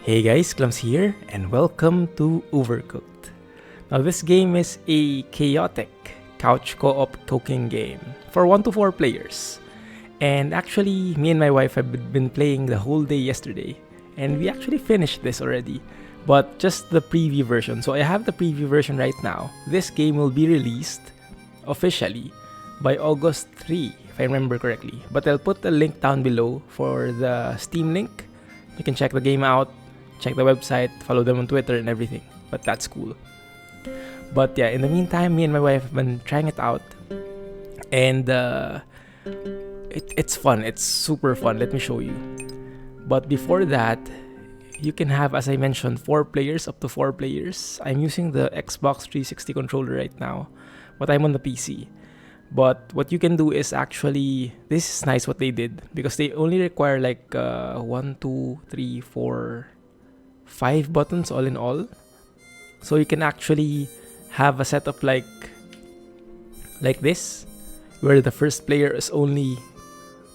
Hey guys, Clumsy here, and welcome to Overcooked. Now this game is a chaotic couch co-op cooking game for 1 to 4 players. And actually, me and my wife have been playing the whole day yesterday, and we actually finished this already, but just the preview version. So I have the preview version right now. This game will be released officially by August 3, if I remember correctly. But I'll put the link down below for the Steam link. You can check the game out, check the website, follow them on Twitter and everything. But that's cool. But yeah, in the meantime, me and my wife have been trying it out. And it's fun. It's super fun. Let me show you. But before that, you can have, as I mentioned, 4 players, up to 4 players. I'm using the Xbox 360 controller right now, but I'm on the PC. But what you can do is actually, this is nice what they did, because they only require like 1, 2, 3, 4, 5 buttons all in all. So you can actually have a setup like this, where the first player is only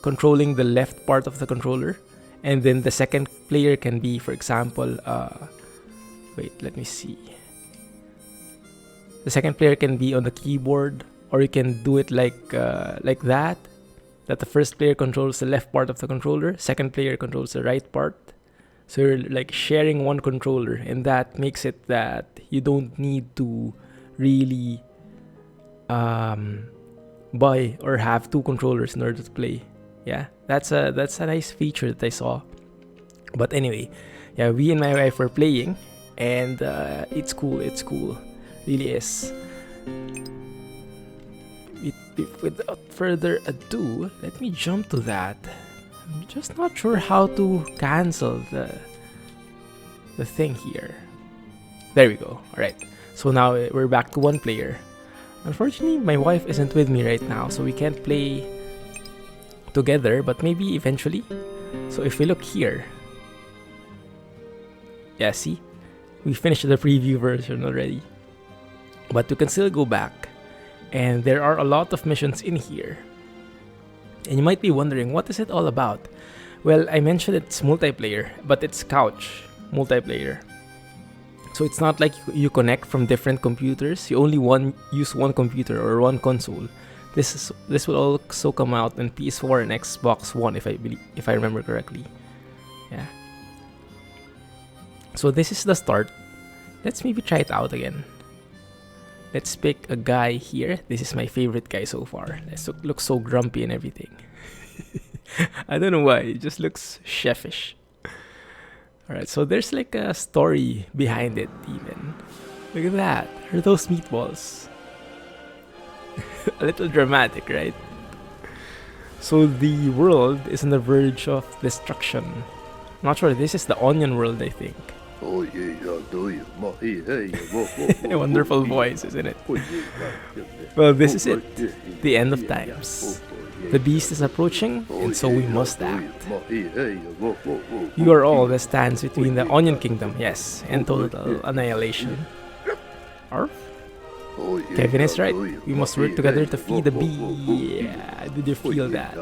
controlling the left part of the controller, and then the second player can be, for example, wait, let me see. The second player can be on the keyboard, or you can do it like that the first player controls the left part of the controller, second player controls the right part. So you're like sharing one controller, and that makes it that you don't need to really buy or have 2 controllers in order to play. Yeah, that's a nice feature that I saw. But anyway, yeah, we and my wife were playing, and it's cool. It's cool, really is. Without further ado, let me jump to that. I'm just not sure how to cancel the thing here. There we go. Alright, so now we're back to 1 player. Unfortunately, my wife isn't with me right now, so we can't play together, but maybe eventually. So if we look here, yeah, see? We finished the preview version already. But we can still go back. And there are a lot of missions in here. And you might be wondering, what is it all about? Well, I mentioned it's multiplayer, but it's couch multiplayer. So it's not like you connect from different computers. You only use one computer or one console. This will also come out on PS4 and Xbox One, if I remember correctly. Yeah. So this is the start. Let's maybe try it out again. Let's pick a guy here. This is my favorite guy so far. This looks so grumpy and everything. I don't know why. It just looks chefish. Alright, so there's like a story behind it even. Look at that. Are those meatballs? A little dramatic, right? So the world is on the verge of destruction. Not sure. This is the onion world, I think. A wonderful voice, isn't it? Well, this is it. The end of times. The beast is approaching, and so we must act. You are all that stands between the Onion Kingdom, yes, and total annihilation. Arf? Kevin is right. We must work together to feed the bee. Yeah, did you feel that?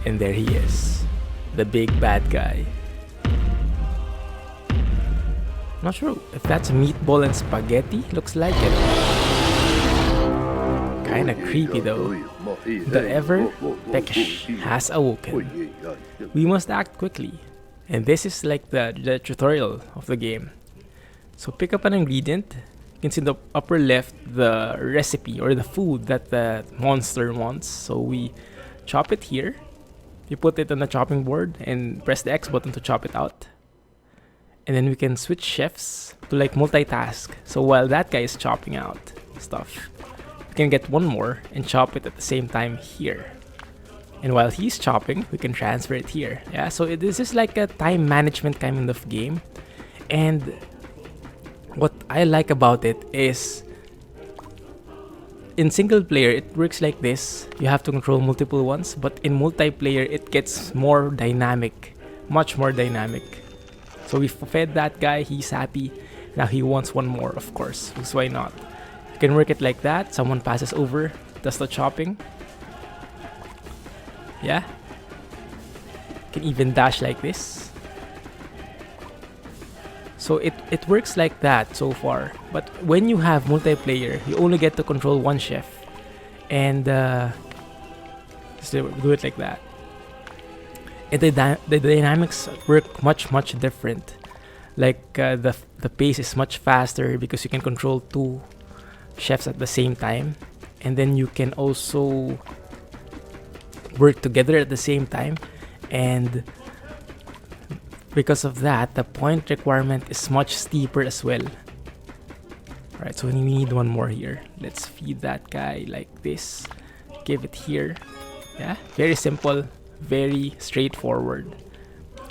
And there he is, the big bad guy. Not sure if that's meatball and spaghetti. Looks like it. Kinda creepy though. The ever peckish has awoken. We must act quickly. And this is like the tutorial of the game. So pick up an ingredient. You can see in the upper left the recipe or the food that the monster wants. So we chop it here. You put it on the chopping board and press the X button to chop it out. And then we can switch chefs to like multitask. So while that guy is chopping out stuff, we can get one more and chop it at the same time here. And while he's chopping, we can transfer it here. Yeah, so this is like a time management kind of game. And what I like about it is, in single player, it works like this. You have to control multiple ones, but in multiplayer, it gets more dynamic, much more dynamic. So we fed that guy, he's happy. Now he wants one more, of course, because why not? You can work it like that. Someone passes over, does the chopping. Yeah? Can even dash like this. So it works like that so far. But when you have multiplayer, you only get to control one chef. And just do it like that. And the dynamics work much different. Like the pace is much faster because you can control two chefs at the same time. And then you can also work together at the same time. And because of that, the point requirement is much steeper as well. Alright, so we need one more here. Let's feed that guy like this. Give it here. Yeah, very simple, very straightforward.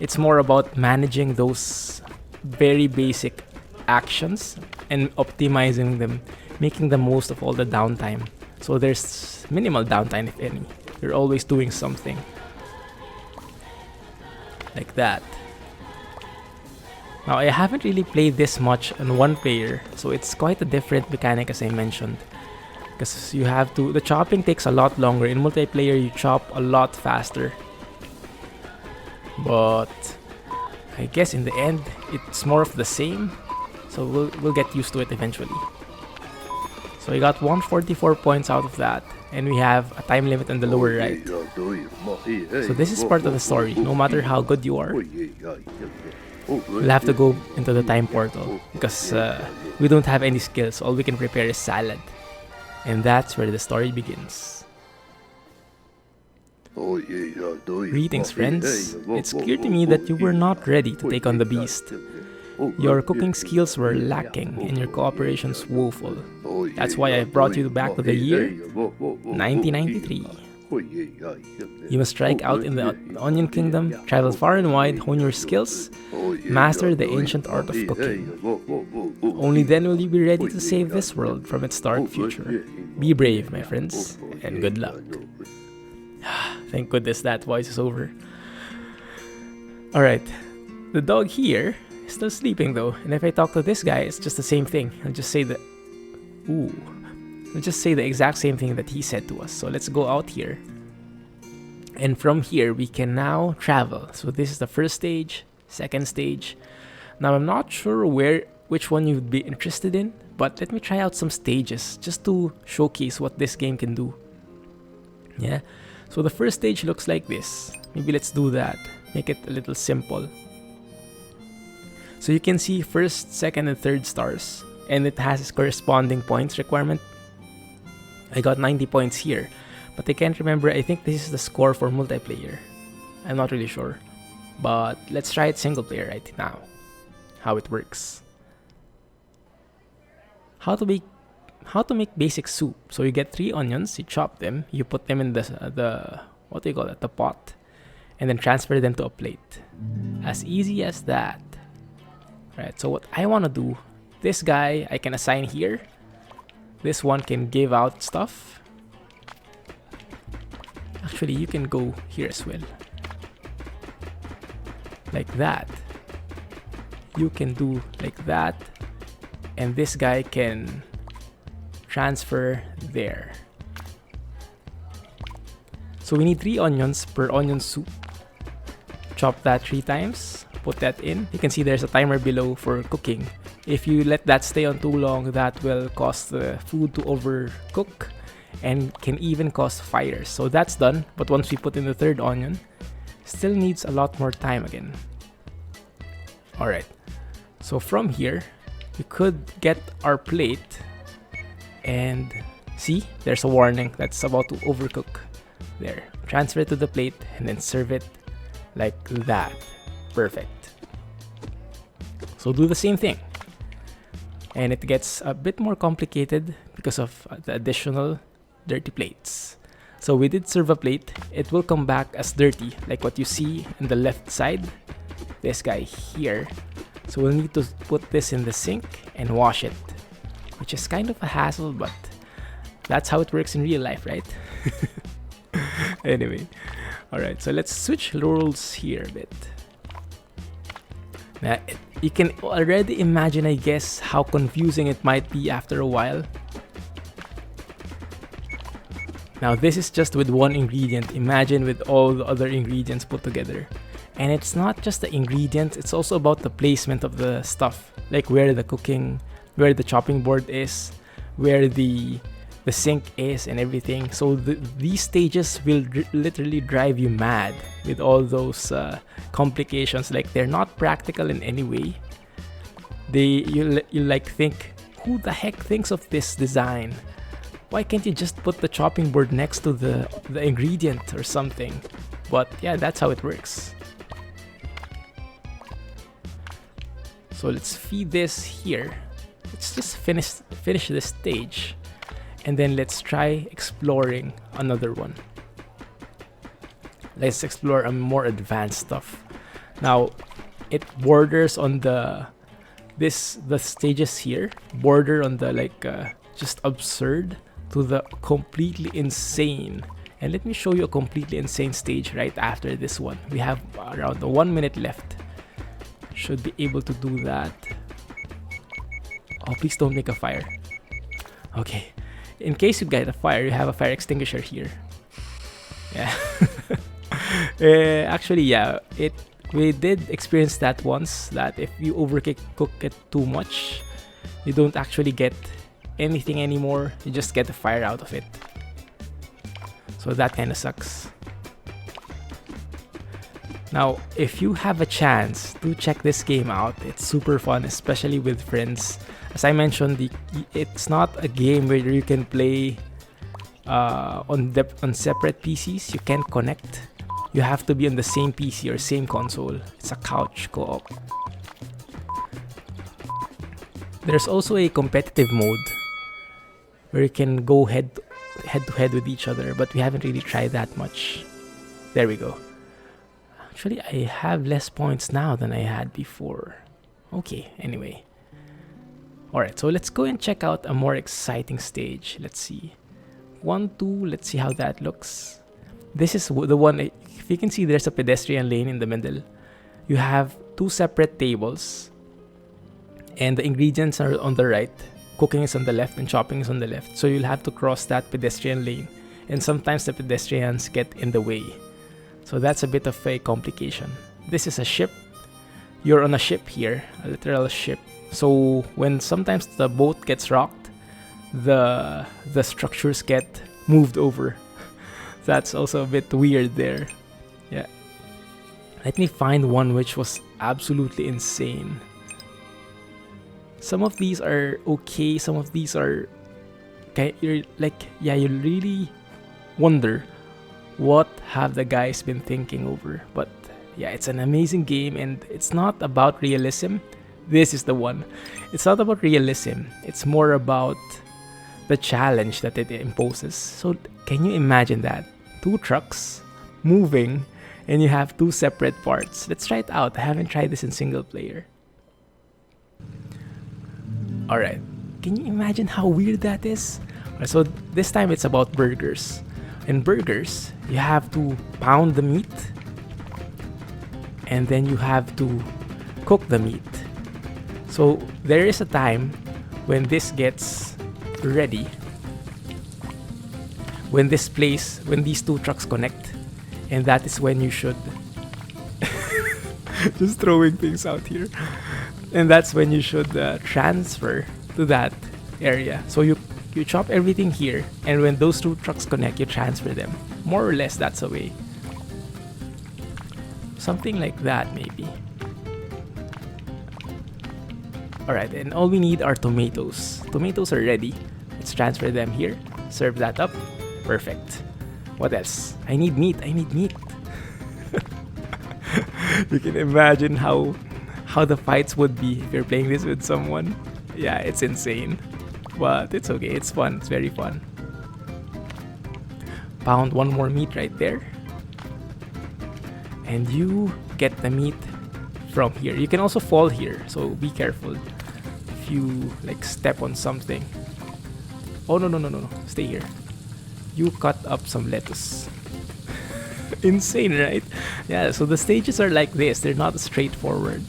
It's more about managing those very basic actions and optimizing them, making the most of all the downtime. So there's minimal downtime, if any. You're always doing something. Like that. Now, I haven't really played this much on one player, so it's quite a different mechanic as I mentioned. Because you have to, the chopping takes a lot longer. In multiplayer, you chop a lot faster. But I guess in the end, it's more of the same. So we'll get used to it eventually. So I got 144 points out of that. And we have a time limit on the lower right. So this is part of the story. No matter how good you are, we'll have to go into the time portal. Because we don't have any skills. All we can prepare is salad. And that's where the story begins. Greetings, friends. It's clear to me that you were not ready to take on the beast. Your cooking skills were lacking and your cooperation's woeful. That's why I brought you back to the year 1993. You must strike out in the Onion Kingdom, travel far and wide, hone your skills, master the ancient art of cooking. Only then will you be ready to save this world from its dark future. Be brave, my friends, and good luck. Thank goodness that voice is over. Alright, the dog here is still sleeping though, and if I talk to this guy, it's just the same thing. I'll just say the exact same thing that he said to us. So let's go out here. And from here, we can now travel. So this is the first stage, second stage. Now, I'm not sure which one you'd be interested in, but let me try out some stages just to showcase what this game can do. Yeah. So the first stage looks like this. Maybe let's do that. Make it a little simple. So you can see first, second, and third stars. And it has its corresponding points requirement. I got 90 points here. But I can't remember. I think this is the score for multiplayer. I'm not really sure. But let's try it single player right now. How it works. How to make basic soup. So you get 3 onions, you chop them, you put them in the what do you call it, the pot, and then transfer them to a plate. As easy as that. Right, so what I want to do, this guy I can assign here. This one can give out stuff. Actually, you can go here as well. Like that. You can do like that. And this guy can transfer there. So we need 3 onions per onion soup. Chop that 3 times. Put that in. You can see there's a timer below for cooking. If you let that stay on too long, that will cause the food to overcook and can even cause fires. So that's done. But once we put in the 3rd onion, still needs a lot more time again. Alright. So from here, we could get our plate and see, there's a warning that's about to overcook. There. Transfer it to the plate and then serve it like that. Perfect. So do the same thing. And it gets a bit more complicated because of the additional dirty plates. So we did serve a plate. It will come back as dirty, like what you see in the left side. This guy here. So we'll need to put this in the sink and wash it, which is kind of a hassle, but that's how it works in real life, right? Anyway, alright, so let's switch roles here a bit. Now, you can already imagine, I guess, how confusing it might be after a while. Now this is just with one ingredient. Imagine with all the other ingredients put together. And it's not just the ingredients, it's also about the placement of the stuff. Like where the chopping board is, where the sink is and everything. So these stages will literally drive you mad with all those complications. Like they're not practical in any way. You like think, who the heck thinks of this design? Why can't you just put the chopping board next to the ingredient or something? But yeah, that's how it works. So let's feed this here. Let's just finish this stage, and then let's try exploring another one. Let's explore a more advanced stuff. Now, it borders on the stages here border on the just absurd to the completely insane. And let me show you a completely insane stage right after this one. We have around 1 minute left. Should be able to do that. Oh, please don't make a fire. Okay. In case you get a fire, you have a fire extinguisher here. Yeah. Actually, yeah. We did experience that once. That if you overcook it too much, you don't actually get anything anymore. You just get the fire out of it. So that kind of sucks. Now, if you have a chance to check this game out, it's super fun, especially with friends. As I mentioned, it's not a game where you can play on separate PCs. You can't connect. You have to be on the same PC or same console. It's a couch co-op. There's also a competitive mode where you can go head to head with each other, but we haven't really tried that much. There we go. Actually, I have less points now than I had before. Okay, anyway. Alright, so let's go and check out a more exciting stage. Let's see. 1, 2, let's see how that looks. This is the one, if you can see, there's a pedestrian lane in the middle. You have 2 separate tables. And the ingredients are on the right. Cooking is on the left and chopping is on the left. So you'll have to cross that pedestrian lane. And sometimes the pedestrians get in the way. So that's a bit of a complication. This is a ship. You're on a ship here, a literal ship. So when sometimes the boat gets rocked, the structures get moved over. That's also a bit weird there. Yeah. Let me find one which was absolutely insane. Some of these are okay, some of these are you really wonder what have the guys been thinking over. But yeah, it's an amazing game, and it's not about realism. This is the one. It's not about realism. It's more about the challenge that it imposes. So can you imagine that? 2 trucks moving, and you have 2 separate parts. Let's try it out. I haven't tried this in single player. Alright, can you imagine how weird that is? So this time it's about burgers. In burgers, you have to pound the meat, and then you have to cook the meat. So there is a time when this gets ready, when these 2 trucks connect, and that is when you should just throwing things out here, and that's when you should transfer to that area. So you chop everything here, and when those 2 trucks connect, you transfer them. More or less, that's a way. Something like that, maybe. Alright, and all we need are tomatoes. Tomatoes are ready. Let's transfer them here. Serve that up. Perfect. What else? I need meat. You can imagine how the fights would be if you're playing this with someone. Yeah, it's insane. But it's okay, it's fun, it's very fun. Pound 1 more meat right there. And you get the meat from here. You can also fall here, so be careful if you step on something. Oh no, stay here. You cut up some lettuce. Insane, right? Yeah, so the stages are like this, they're not straightforward.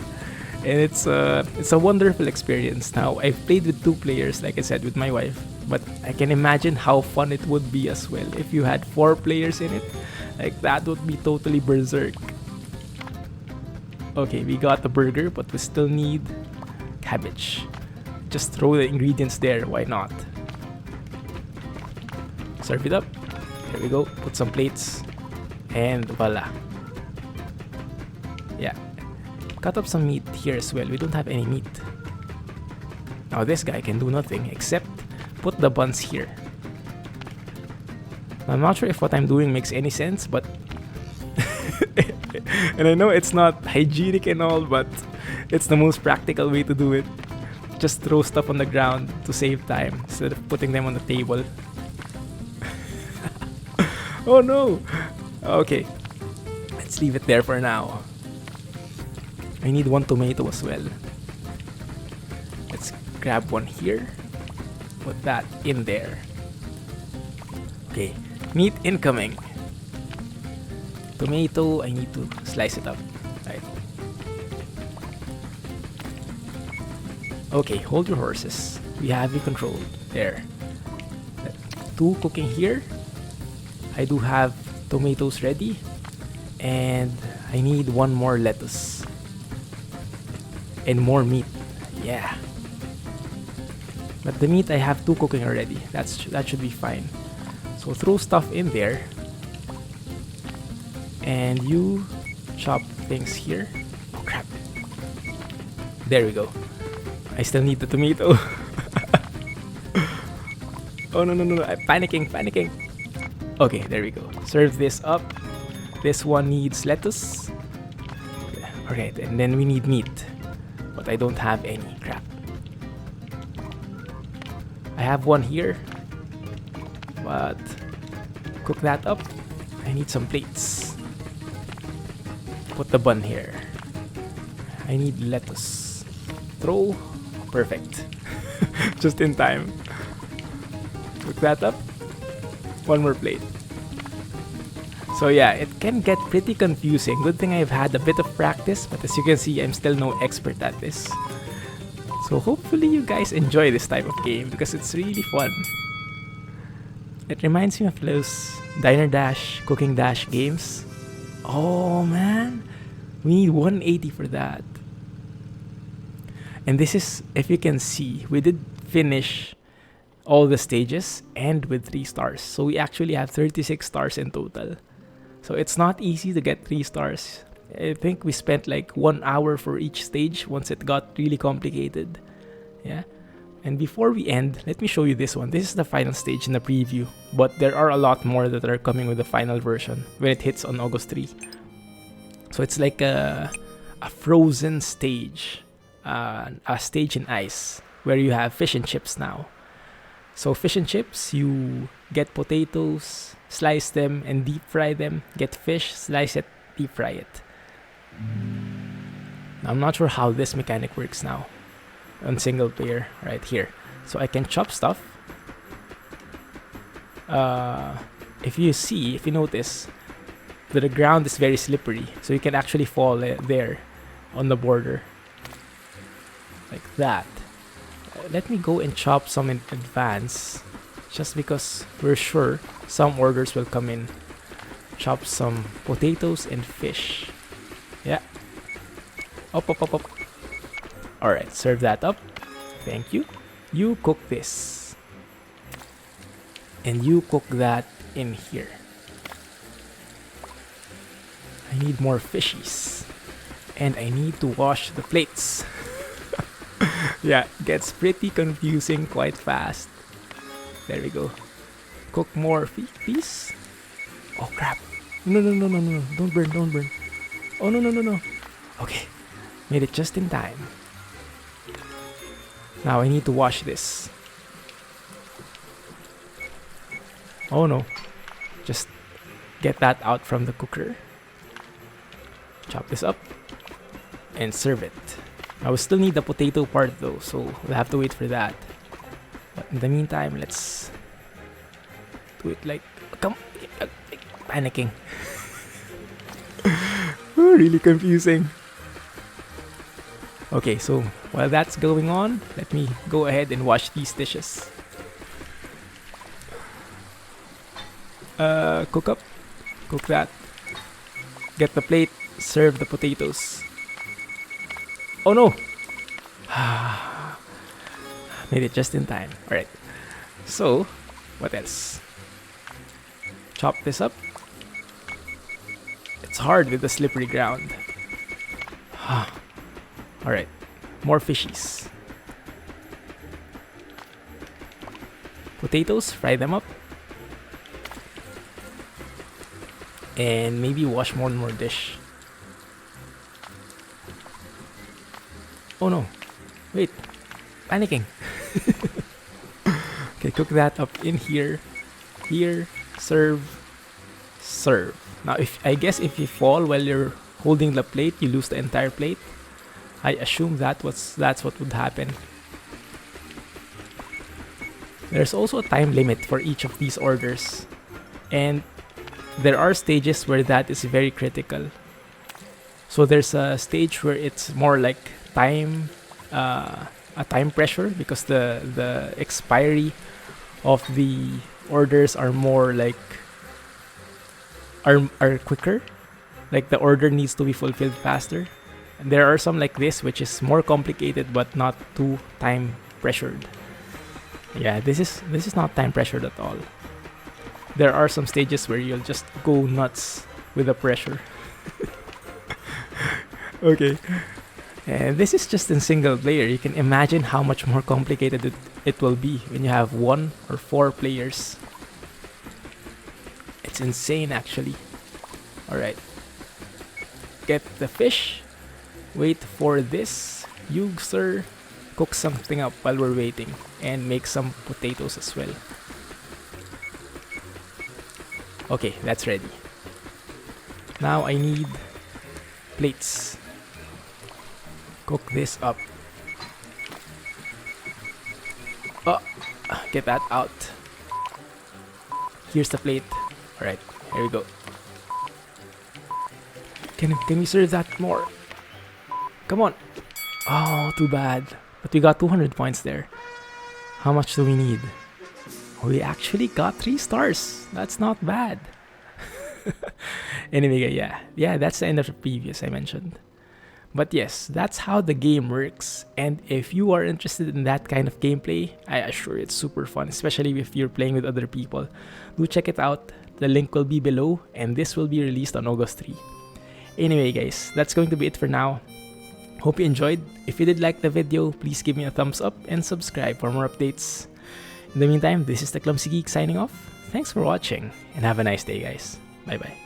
And it's a wonderful experience. Now, I've played with 2 players, like I said, with my wife, but I can imagine how fun it would be as well if you had 4 players in it. Like, that would be totally berserk. Okay, we got the burger, but we still need cabbage. Just throw the ingredients there, why not? Serve it up. There we go. Put some plates. And voila. Yeah. Cut up some meat here as well. We don't have any meat. Now this guy can do nothing except put the buns here. I'm not sure if what I'm doing makes any sense, but and I know it's not hygienic and all, but it's the most practical way to do it. Just throw stuff on the ground to save time instead of putting them on the table. Oh no! Okay, let's leave it there for now. I need 1 tomato as well. Let's grab one here. Put that in there. Okay, meat incoming. Tomato, I need to slice it up. Right. Okay, hold your horses. We have you controlled. There. 2 cooking here. I do have tomatoes ready. And I need 1 more lettuce. And more meat. Yeah. But the meat I have 2 cooking already. That should be fine. So throw stuff in there. And you chop things here. Oh crap. There we go. I still need the tomato. Oh no, I'm panicking. Okay, there we go. Serve this up. This one needs lettuce. Alright, and then we need meat. But I don't have any. Crap. I have 1 here. But cook that up. I need some plates. Put the bun here. I need lettuce. Throw. Perfect. Just in time. Cook that up. 1 more plate. So yeah, it can get pretty confusing. Good thing I've had a bit of practice, but as you can see, I'm still no expert at this. So hopefully you guys enjoy this type of game because it's really fun. It reminds me of those Diner Dash, Cooking Dash games. Oh man, we need 180 for that. And this is, if you can see, we did finish all the stages and with 3 stars. So we actually have 36 stars in total. So it's not easy to get 3 stars. I think we spent like 1 hour for each stage once it got really complicated. Yeah. And before we end, let me show you this one. This is the final stage in the preview, but there are a lot more that are coming with the final version when it hits on August 3. So it's like a frozen stage, a stage in ice where you have fish and chips now. So fish and chips, you get potatoes, slice them and deep fry them. Get fish, slice it, deep fry it. Now, I'm not sure how this mechanic works now on single player right here. So I can chop stuff. If you notice, the ground is very slippery. So you can actually fall there on the border. Like that. Let me go and chop some in advance. Just because we're sure some orders will come in. Chop some potatoes and fish. Yeah. Up. Alright, serve that up. Thank you. You cook this. And you cook that in here. I need more fishies. And I need to wash the plates. Yeah, gets pretty confusing quite fast. There we go. Cook more fish. Oh crap. No. Don't burn. Oh no. Okay. Made it just in time. Now I need to wash this. Oh no. Just get that out from the cooker. Chop this up. And serve it. I will still need the potato part though, so we'll have to wait for that. But in the meantime, let's do it like... panicking. Really confusing. Okay, so while that's going on, let me go ahead and wash these dishes. Cook up. Cook that. Get the plate. Serve the potatoes. Oh no! Made it just in time. Alright. So, what else? Chop this up. It's hard with the slippery ground. Alright. More fishies. Potatoes, fry them up. And maybe wash one more dish. Oh no. Wait. Panicking. Okay, cook that up in here. Here. Serve. Serve. Now, I guess if you fall while you're holding the plate, you lose the entire plate. I assume that's what would happen. There's also a time limit for each of these orders. And there are stages where that is very critical. So there's a stage where it's more like time, a time pressure, because the expiry of the orders are more like are quicker. Like the order needs to be fulfilled faster. And there are some like this which is more complicated but not too time pressured. Yeah, this is not time pressured at all. There are some stages where you'll just go nuts with the pressure. Okay. And this is just in single player. You can imagine how much more complicated it will be when you have 1 or 4 players. It's insane actually. Alright. Get the fish. Wait for this. You, sir, cook something up while we're waiting. And make some potatoes as well. Okay, that's ready. Now I need plates. Cook this up. Oh, get that out. Here's the plate. Alright, here we go. Can we serve that more? Come on. Oh, too bad. But we got 200 points there. How much do we need? We actually got 3 stars. That's not bad. Anyway, yeah, that's the end of the preview as I mentioned. But yes, that's how the game works. And if you are interested in that kind of gameplay, I assure it's super fun, especially if you're playing with other people. Do check it out. The link will be below, and this will be released on August 3. Anyway guys, that's going to be it for now. Hope you enjoyed. If you did like the video, please give me a thumbs up and subscribe for more updates. In the meantime, this is the Clumsy Geek signing off. Thanks for watching and have a nice day guys. Bye bye.